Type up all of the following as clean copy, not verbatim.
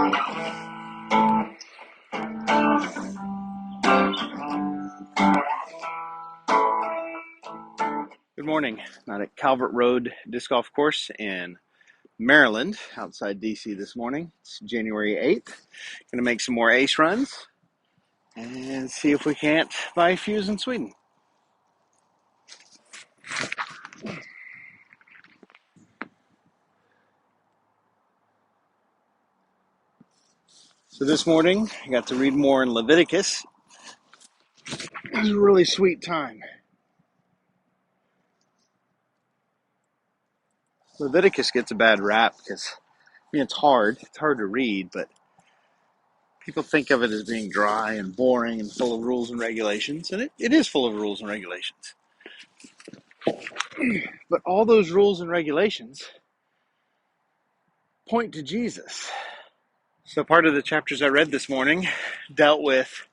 Good morning. I'm at Calvert Road Disc Golf Course in Maryland, outside DC this morning. It's January 8th. Going to make some more ace runs and see if we can't buy fuse in Sweden. So this morning, I got to read more in Leviticus. It was a really sweet time. Leviticus gets a bad rap because, it's hard. It's hard to read, but people think of it as being dry and boring and full of rules and regulations, and it is full of rules and regulations. But all those rules and regulations point to Jesus. So part of the chapters I read this morning dealt with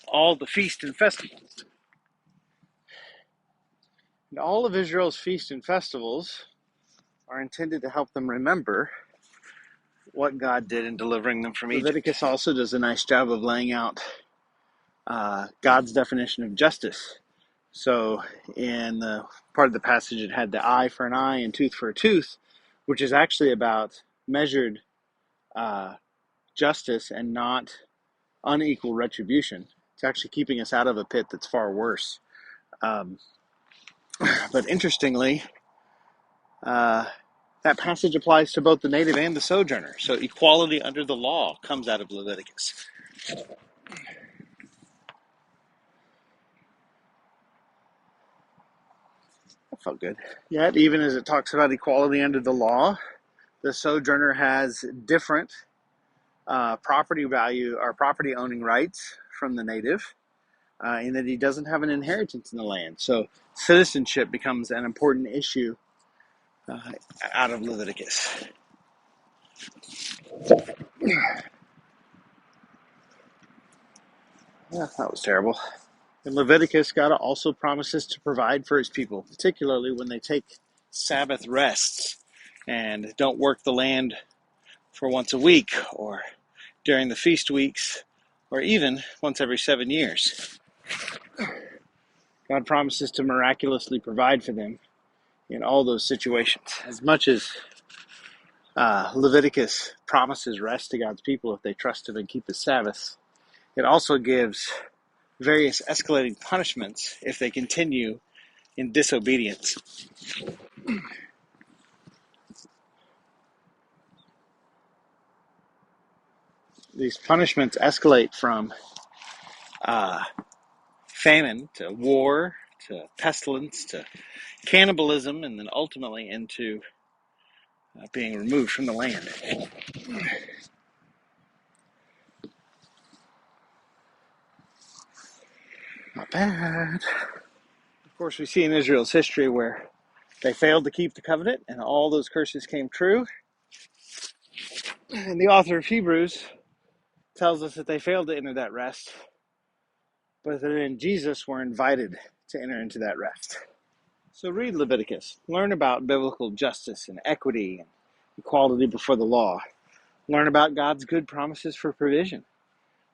all the feast and festivals. And all of Israel's feast and festivals are intended to help them remember what God did in delivering them from Egypt. Leviticus also does a nice job of laying out God's definition of justice. So in the part of the passage, it had the eye for an eye and tooth for a tooth, which is actually about measured justice and not unequal retribution. It's actually keeping us out of a pit that's far worse. But interestingly, that passage applies to both the native and the sojourner. So equality under the law comes out of Leviticus. That felt good. Yet, even as it talks about equality under the law, the sojourner has different property value or property owning rights from the native, in that he doesn't have an inheritance in the land. So citizenship becomes an important issue out of Leviticus. Yeah, that was terrible. In Leviticus, God also promises to provide for his people, particularly when they take Sabbath rests and don't work the land for once a week or during the feast weeks or even once every 7 years. God promises to miraculously provide for them in all those situations. As much as Leviticus promises rest to God's people if they trust him and keep his Sabbaths, it also gives various escalating punishments if they continue in disobedience. These punishments escalate from famine to war to pestilence to cannibalism, and then ultimately into being removed from the land. Not bad. Of course, we see in Israel's history where they failed to keep the covenant and all those curses came true. And the author of Hebrews tells us that they failed to enter that rest, but that in Jesus we're invited to enter into that rest. So read Leviticus. Learn about biblical justice and equity and equality before the law. Learn about God's good promises for provision.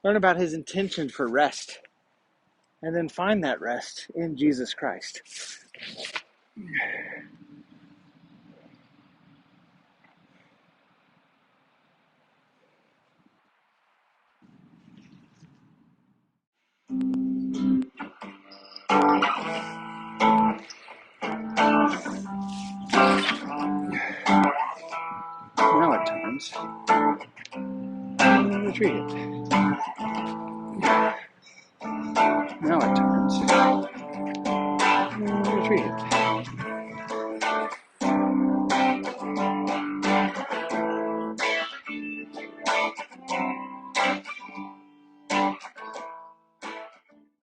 Learn about his intention for rest. And then find that rest in Jesus Christ. Now it turns. Retreat it. Now it turns. Retreat it.